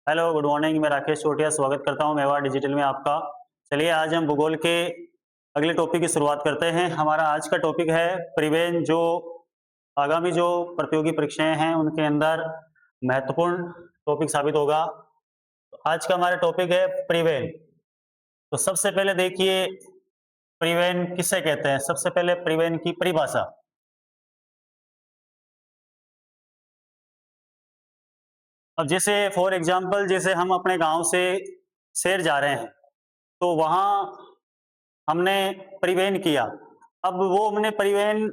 Hello, good morning. मैं राकेश चोटिया स्वागत करता हूं मेवाड़ डिजिटल में आपका। चलिए आज हम भूगोल के अगले टॉपिक की शुरुआत करते हैं। हमारा आज का टॉपिक है परिवहन, जो आगामी जो प्रतियोगी परीक्षाएं हैं उनके अंदर महत्वपूर्ण टॉपिक साबित होगा। तो आज का हमारा टॉपिक है परिवहन। तो सबसे पहले देखिए, परिवहन किसे कहते हैं। सबसे पहले परिवहन की परिभाषा। अब जैसे फॉर एग्जाम्पल, जैसे हम अपने गांव से शहर जा रहे हैं तो वहां हमने परिवहन किया। अब वो हमने परिवहन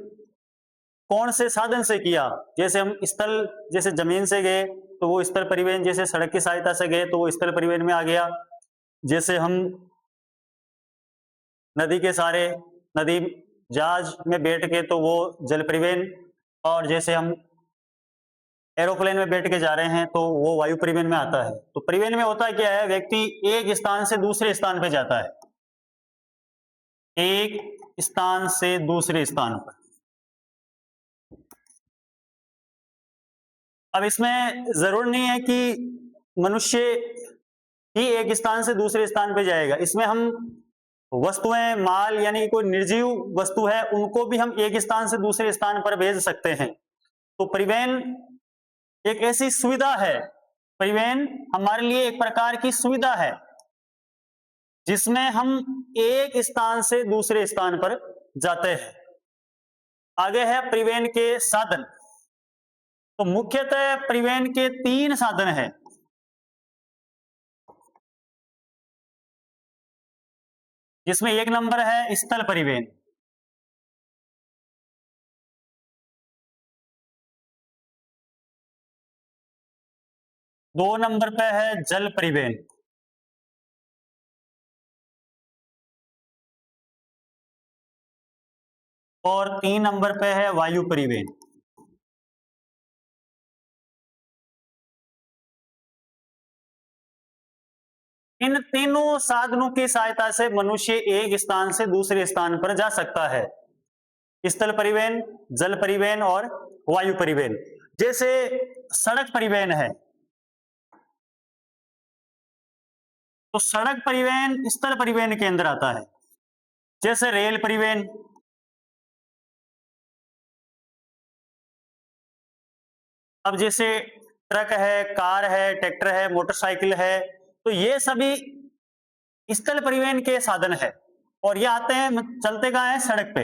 कौन से साधन से किया। जैसे हम स्थल, जैसे जमीन से गए तो वो स्थल परिवहन, जैसे सड़क की सहायता से गए तो वो स्थल परिवहन में आ गया। जैसे हम नदी के सहारे, नदी जहाज में बैठ के तो वो जल परिवहन, और जैसे हम एरोप्लेन में बैठ के जा रहे हैं तो वो वायु परिवहन में आता है। तो परिवहन में होता क्या है, व्यक्ति एक स्थान से दूसरे स्थान पे जाता है, एक स्थान से दूसरे स्थान पर। अब इसमें जरूर नहीं है कि मनुष्य ही एक स्थान से दूसरे स्थान पे जाएगा। इसमें हम वस्तुएं, माल, यानी कोई निर्जीव वस्तु है, उनको भी हम एक स्थान से दूसरे स्थान पर भेज सकते हैं। तो परिवहन एक ऐसी सुविधा है, परिवहन हमारे लिए एक प्रकार की सुविधा है जिसमें हम एक स्थान से दूसरे स्थान पर जाते हैं। आगे है परिवहन के साधन। तो मुख्यतः परिवहन के 3 साधन हैं। जिसमें 1 नंबर है स्थल परिवहन, 2 नंबर पे है जल परिवहन, और 3 नंबर पे है वायु परिवहन। इन तीनों साधनों की सहायता से मनुष्य एक स्थान से दूसरे स्थान पर जा सकता है। स्थल परिवहन, जल परिवहन और वायु परिवहन। जैसे सड़क परिवहन है तो सड़क परिवहन स्थल परिवहन के अंदर आता है। जैसे रेल परिवहन, अब जैसे ट्रक है, कार है, ट्रैक्टर है, मोटरसाइकिल है, तो ये सभी स्थल परिवहन के साधन है और ये आते हैं, चलते कहां है, सड़क पे।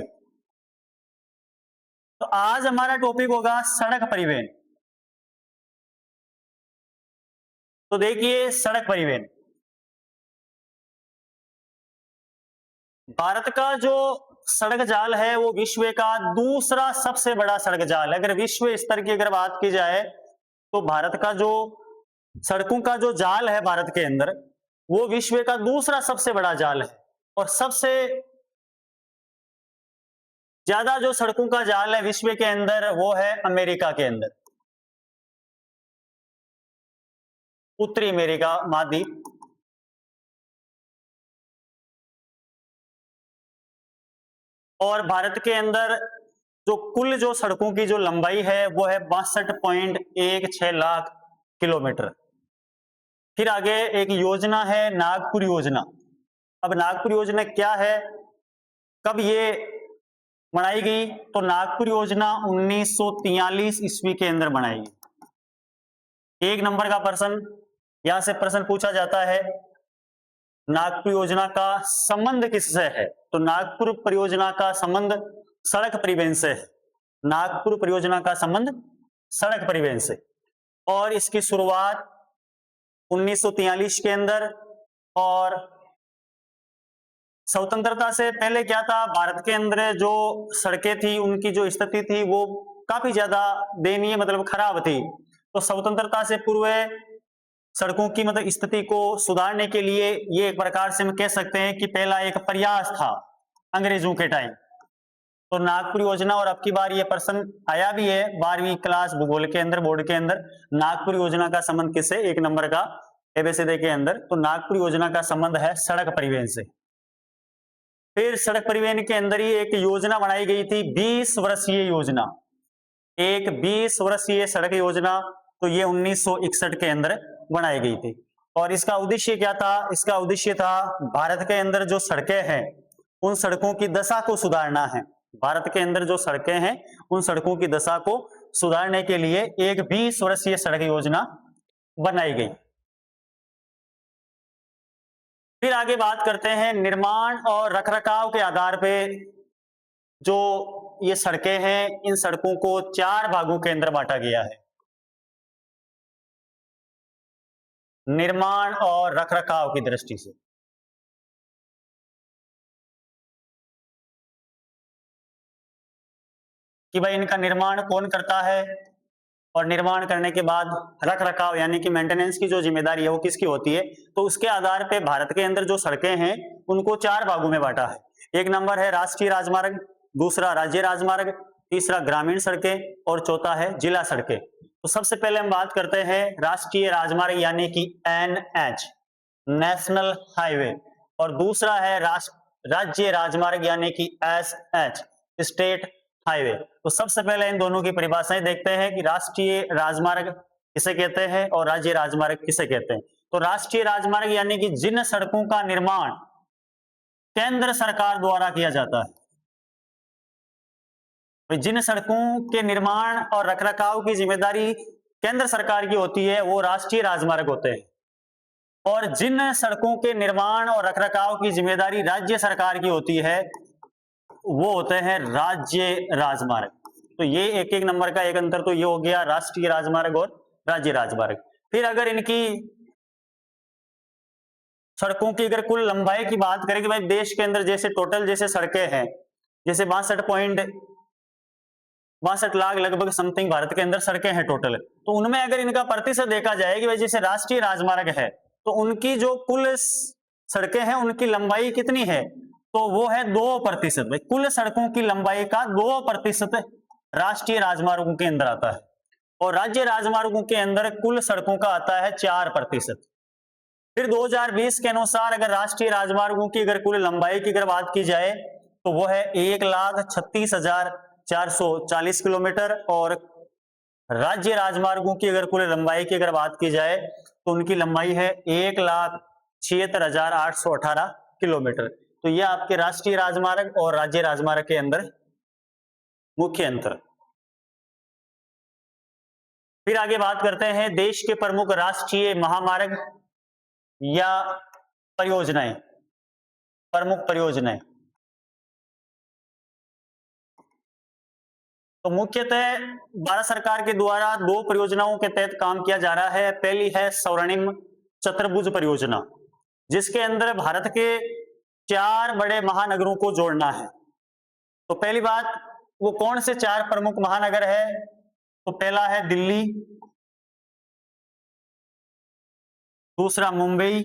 तो आज हमारा टॉपिक होगा सड़क परिवहन। तो देखिए सड़क परिवहन, भारत का जो सड़क जाल है वो विश्व का दूसरा सबसे बड़ा सड़क जाल है। अगर विश्व स्तर की अगर बात की जाए तो भारत का जो सड़कों का जो जाल है भारत के अंदर, वो विश्व का दूसरा सबसे बड़ा जाल है। और सबसे ज्यादा जो सड़कों का जाल है विश्व के अंदर वो है अमेरिका के अंदर, उत्तरी अमेरिका महाद्वीप। और भारत के अंदर जो कुल जो सड़कों की जो लंबाई है वो है 62.16 लाख किलोमीटर। फिर आगे एक योजना है नागपुर योजना। अब नागपुर योजना क्या है, कब ये बनाई गई, तो नागपुर योजना 1943 ईस्वी के अंदर बनाई गई। 1 नंबर का प्रश्न यहां से प्रश्न पूछा जाता है, नागपुर योजना का संबंध किससे है। तो नागपुर परियोजना का संबंध सड़क परिवहन से है। नागपुर परियोजना का संबंध सड़क परिवहन से, और इसकी शुरुआत 1943 के अंदर। और स्वतंत्रता से पहले क्या था, भारत के अंदर जो सड़कें थी उनकी जो स्थिति थी वो काफी ज्यादा दयनीय, मतलब खराब थी। तो स्वतंत्रता से पूर्व सड़कों की मतलब स्थिति को सुधारने के लिए ये एक प्रकार से हम कह सकते हैं कि पहला एक प्रयास था अंग्रेजों के टाइम। तो नागपुर योजना, और अब की बार ये प्रश्न आया भी है 12वीं क्लास भूगोल के अंदर, बोर्ड के अंदर, नागपुर योजना का संबंध किससे, 1 नंबर का एबीसीडी के अंदर। तो नागपुर योजना का संबंध है सड़क परिवहन से। फिर सड़क परिवहन के अंदर ही एक योजना बनाई गई थी, 20 वर्षीय योजना, एक 20 वर्षीय सड़क योजना। तो ये 1961 के अंदर बनाई गई थी। और इसका उद्देश्य क्या था? इसका उद्देश्य था भारत के अंदर जो सड़कें हैं उन सड़कों की दशा को सुधारना है। भारत के अंदर जो सड़कें हैं उन सड़कों की दशा को सुधारने के लिए एक 20 वर्षीय सड़क योजना बनाई गई। फिर आगे बात करते हैं निर्माण और रखरखाव के आधार पे जो ये सड़कें हैं इन सड़कों को 4 भागों के अंदर बांटा गया है। निर्माण और रखरखाव की दृष्टि से कि भाई इनका निर्माण कौन करता है और निर्माण करने के बाद रखरखाव यानी कि मेंटेनेंस की जो जिम्मेदारी है वो किसकी होती है। तो उसके आधार पे भारत के अंदर जो सड़कें हैं उनको 4 भागों में बांटा है। एक नंबर है राष्ट्रीय राजमार्ग, दूसरा राज्य राजमार्ग, तीसरा ग्रामीण सड़कें और चौथा है जिला सड़कें। तो सबसे पहले हम बात करते हैं राष्ट्रीय राजमार्ग यानी कि NH, नेशनल हाईवे, और दूसरा है राज्य राजमार्ग यानी कि SH, स्टेट हाईवे। तो सबसे पहले इन दोनों की परिभाषाएं देखते हैं कि राष्ट्रीय राजमार्ग किसे कहते हैं और राज्य राजमार्ग किसे कहते हैं। तो राष्ट्रीय राजमार्ग यानी कि जिन सड़कों का निर्माण केंद्र सरकार द्वारा किया जाता है, जिन सड़कों के निर्माण और रखरखाव की जिम्मेदारी केंद्र सरकार की होती है वो राष्ट्रीय राजमार्ग होते हैं, और जिन सड़कों के निर्माण और रखरखाव की जिम्मेदारी राज्य सरकार की होती है वो होते हैं राज्य राजमार्ग। तो ये एक एक नंबर का एक अंतर तो ये हो गया राष्ट्रीय राजमार्ग और राज्य राजमार्ग। फिर अगर इनकी सड़कों की अगर कुल लंबाई की बात करें कि भाई देश के अंदर जैसे टोटल जैसे सड़कें हैं जैसे 62 लाख लगभग समथिंग भारत के अंदर सड़कें हैं टोटल, तो उनमें अगर इनका प्रतिशत देखा जाए कि भाई जैसे राष्ट्रीय राजमार्ग है तो उनकी जो कुल सड़कें हैं उनकी लंबाई कितनी है, तो वो है 2%। भाई कुल सड़कों की लंबाई का 2% राष्ट्रीय राजमार्गों के अंदर आता है और राज्य राजमार्गों के अंदर कुल सड़कों का आता है 4%। फिर 2020 के अनुसार अगर राष्ट्रीय राजमार्गों की अगर कुल लंबाई की अगर बात की जाए तो वो है 1,36,440 किलोमीटर, और राज्य राजमार्गों की अगर कुल लंबाई की अगर बात की जाए तो उनकी लंबाई है 1,76,818 किलोमीटर। तो यह आपके राष्ट्रीय राजमार्ग और राज्य राजमार्ग के अंदर मुख्य अंतर। फिर आगे बात करते हैं देश के प्रमुख राष्ट्रीय महामार्ग या परियोजनाएं, प्रमुख परियोजनाएं। तो मुख्यतः भारत सरकार के द्वारा 2 परियोजनाओं के तहत काम किया जा रहा है। पहली है स्वर्णिम चतुर्भुज परियोजना जिसके अंदर भारत के 4 बड़े महानगरों को जोड़ना है। तो पहली बात वो कौन से 4 प्रमुख महानगर है, तो पहला है दिल्ली, दूसरा मुंबई,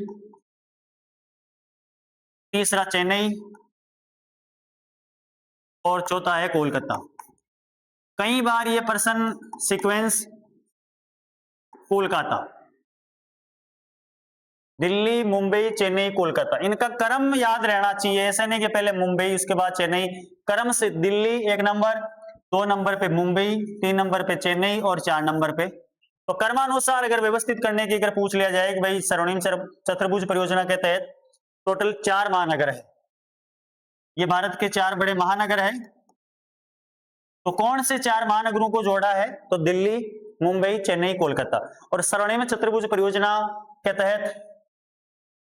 तीसरा चेन्नई और चौथा है कोलकाता। कई बार ये प्रश्न सीक्वेंस कोलकाता, दिल्ली, मुंबई, चेन्नई, कोलकाता, इनका क्रम याद रहना चाहिए। ऐसा नहीं कि पहले मुंबई उसके बाद चेन्नई, क्रम से दिल्ली 1 नंबर, 2 नंबर पे मुंबई, 3 नंबर पे चेन्नई और 4 नंबर पे। तो क्रमानुसार अगर व्यवस्थित करने की अगर पूछ लिया जाए कि भाई स्वर्णिम चतुर्भुज परियोजना के तहत टोटल 4 महानगर है, ये भारत के 4 बड़े महानगर है। तो कौन से 4 महानगरों को जोड़ा है, तो दिल्ली, मुंबई, चेन्नई, कोलकाता। और स्वर्णिम चतुर्भुज परियोजना के तहत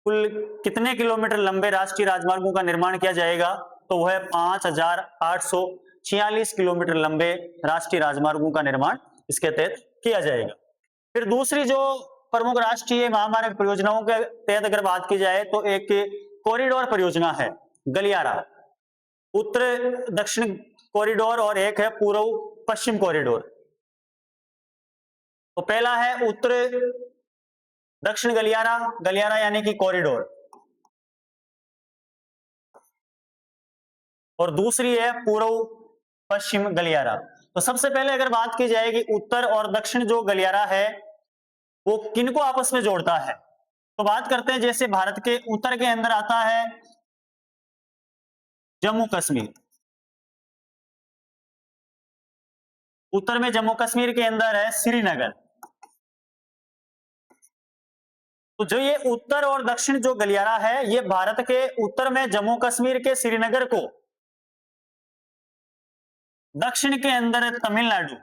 कुल कितने किलोमीटर लंबे राष्ट्रीय राजमार्गों का निर्माण किया जाएगा, तो वह 5,846 किलोमीटर लंबे राष्ट्रीय राजमार्गों का निर्माण इसके तहत किया जाएगा। फिर दूसरी जो प्रमुख राष्ट्रीय महामार्ग परियोजनाओं के तहत अगर बात की जाए तो एक कॉरिडोर परियोजना है गलियारा, उत्तर दक्षिण कॉरिडोर और एक है पूर्व पश्चिम कॉरिडोर। तो पहला है उत्तर दक्षिण गलियारा, गलियारा यानी कि कॉरिडोर, और दूसरी है पूर्व पश्चिम गलियारा। तो सबसे पहले अगर बात की जाए कि उत्तर और दक्षिण जो गलियारा है वो किनको आपस में जोड़ता है, तो बात करते हैं जैसे भारत के उत्तर के अंदर आता है जम्मू कश्मीर, उत्तर में जम्मू कश्मीर के अंदर है श्रीनगर, तो जो ये उत्तर और दक्षिण जो गलियारा है, ये भारत के उत्तर में जम्मू कश्मीर के श्रीनगर को, दक्षिण के अंदर तमिलनाडु,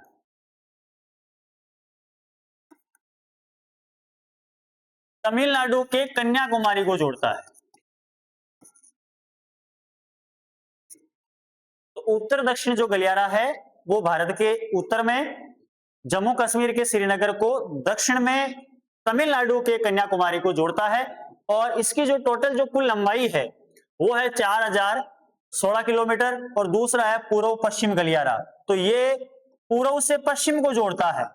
तमिलनाडु के कन्याकुमारी को जोड़ता है। तो उत्तर दक्षिण जो गलियारा है वो भारत के उत्तर में जम्मू कश्मीर के श्रीनगर को, दक्षिण में तमिलनाडु के कन्याकुमारी को जोड़ता है। और इसकी जो टोटल जो कुल लंबाई है वो है 4016 किलोमीटर। और दूसरा है पूर्व पश्चिम गलियारा, तो ये पूर्व से पश्चिम को जोड़ता है,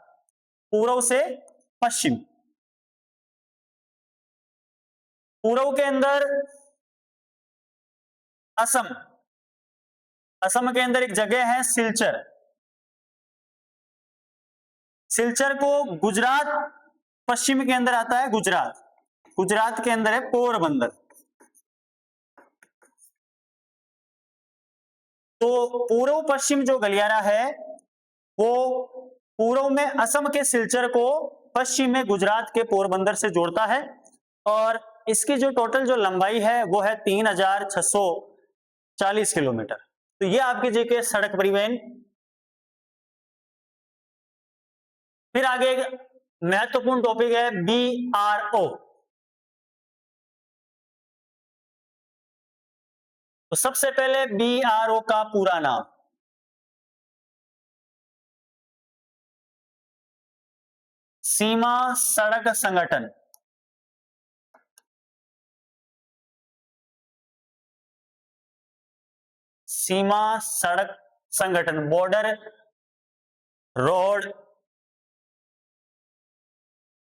पूर्व से पश्चिम। पूर्व के अंदर असम, असम के अंदर एक जगह है सिलचर, सिलचर को गुजरात पश्चिम के अंदर आता है, गुजरात, गुजरात के अंदर है पोरबंदर। तो पूर्व पश्चिम जो गलियारा है वो पूर्व में असम के सिलचर को पश्चिम में गुजरात के पोरबंदर से जोड़ता है। और इसकी जो टोटल जो लंबाई है वो है 3640 किलोमीटर। तो ये आपकी जीके सड़क परिवहन। फिर आगे एक महत्वपूर्ण टॉपिक है BRO। तो सबसे पहले BRO का पूरा नाम, सीमा सड़क संगठन। सीमा सड़क संगठन, बॉर्डर रोड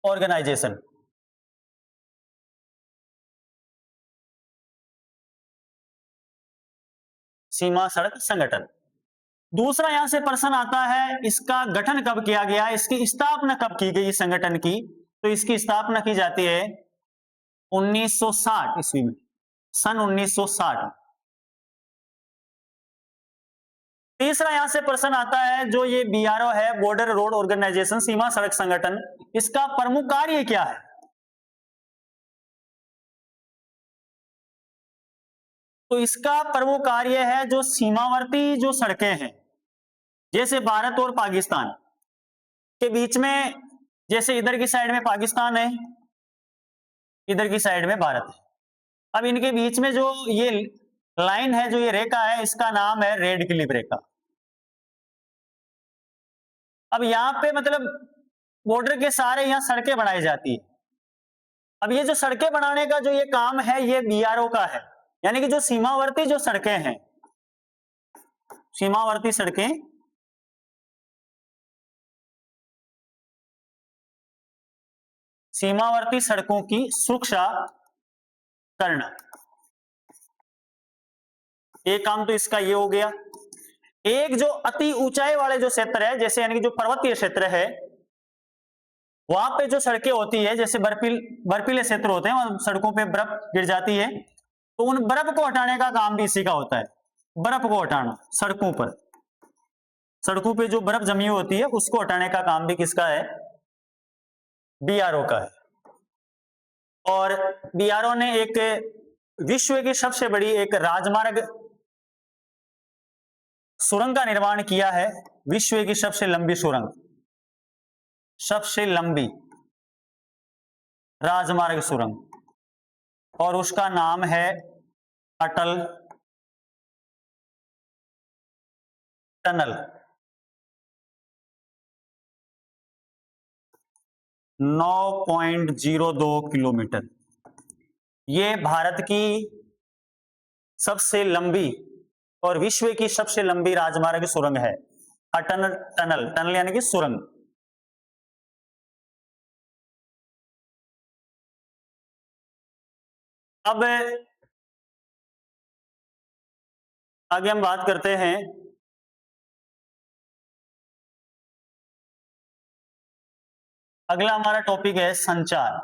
ऑर्गेनाइजेशन। सीमा सड़क संगठन। दूसरा यहां से प्रश्न आता है, इसका गठन कब किया गया, इसकी स्थापना कब की गई संगठन की। तो इसकी स्थापना की जाती है 1960 ईस्वी में, सन 1960। तीसरा यहां से प्रश्न आता है, जो ये BRO है, बॉर्डर रोड ऑर्गेनाइजेशन, सीमा सड़क संगठन, इसका प्रमुख कार्य क्या है। तो इसका प्रमुख कार्य है जो सीमावर्ती जो सड़कें हैं, जैसे भारत और पाकिस्तान के बीच में, जैसे इधर की साइड में पाकिस्तान है, इधर की साइड में भारत है। अब इनके बीच में जो ये लाइन है, जो ये रेखा है, इसका नाम है रेड क्लिफ रेखा। अब यहां पे मतलब बॉर्डर के सारे यहां सड़कें बनाई जाती है। अब ये जो सड़कें बनाने का जो ये काम है, ये BRO का है। यानी कि जो सीमावर्ती जो सड़कें हैं, सीमावर्ती सड़कें, सीमावर्ती सड़कों की सुरक्षा करना, एक काम तो इसका ये हो गया। एक जो अति ऊंचाई वाले जो क्षेत्र है, जैसे यानी कि जो पर्वतीय क्षेत्र है, वहां पे जो सड़कें होती है, जैसे बर्फीले क्षेत्र होते हैं, वहां सड़कों पे बर्फ गिर जाती है, तो उन बर्फ को हटाने का काम भी इसी का होता है। बर्फ को हटाना सड़कों पर, सड़कों पे जो बर्फ जमी होती है उसको हटाने का काम भी किसका है, BRO का है। और BRO ने एक विश्व की सबसे बड़ी एक राजमार्ग सुरंग का निर्माण किया है, विश्व की सबसे लंबी सुरंग, सबसे लंबी राजमार्ग सुरंग, और उसका नाम है अटल टनल। 9.02 किलोमीटर, ये भारत की सबसे लंबी और विश्व की सबसे लंबी राजमार्ग सुरंग है, अटल टनल। टनल यानी कि सुरंग। अब आगे हम बात करते हैं, अगला हमारा टॉपिक है संचार।